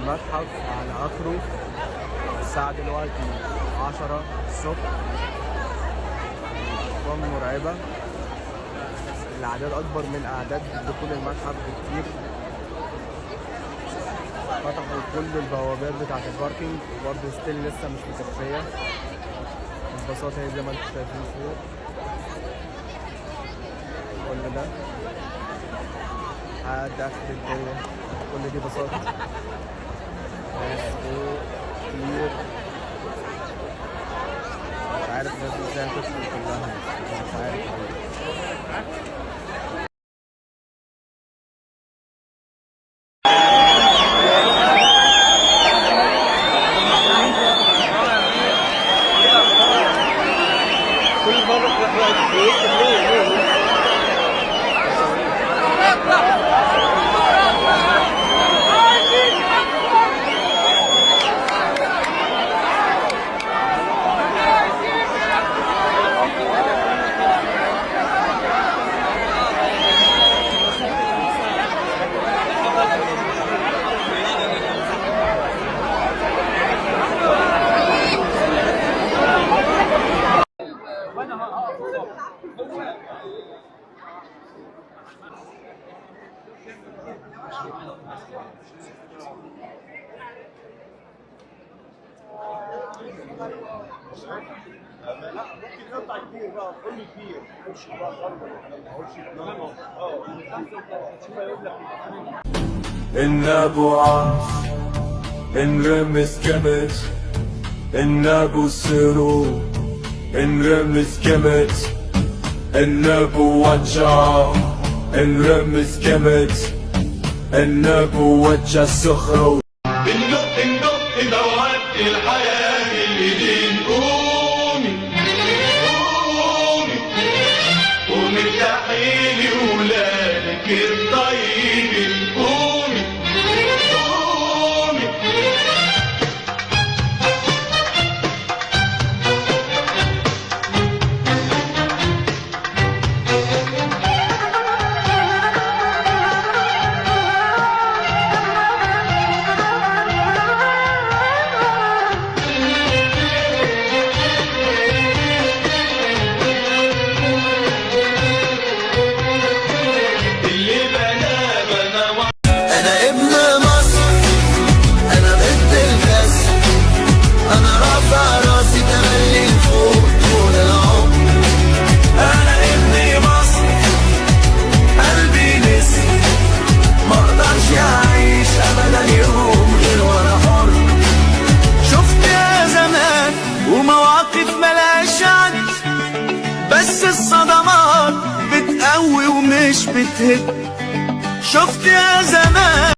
المتحف على آخره. الساعة دلوقتي 10 الصبح. الأرقام مرعبة، الأعداد أكبر من أعداد دخول المتحف بكتير. فتحوا كل البوابات بتاعة الباركينج وبرضه ستيل لسه مش مكفية. الباصات هي زي ما انتم شايفين فوق كل ده لحد آخر الدنيا. كل دي باصات ناس فوق كتير. مش عارف الناس ازاي هتدخل كلها، مش عارف. لا ممكن يقطع كتير بقى، كل كبير مش بقى خربط. النابو عاش انرمس كمت النابو سرو انرمس كمت النابو وجع انرمس كمت النابو وجع السخرو بندق دوات الحياة بالإيدين. قومي قومي قومي افتحي لي ولادك الطيبين. قومي قومي بس الصدمات بتقوي ومش بتهد. شفت يا زمان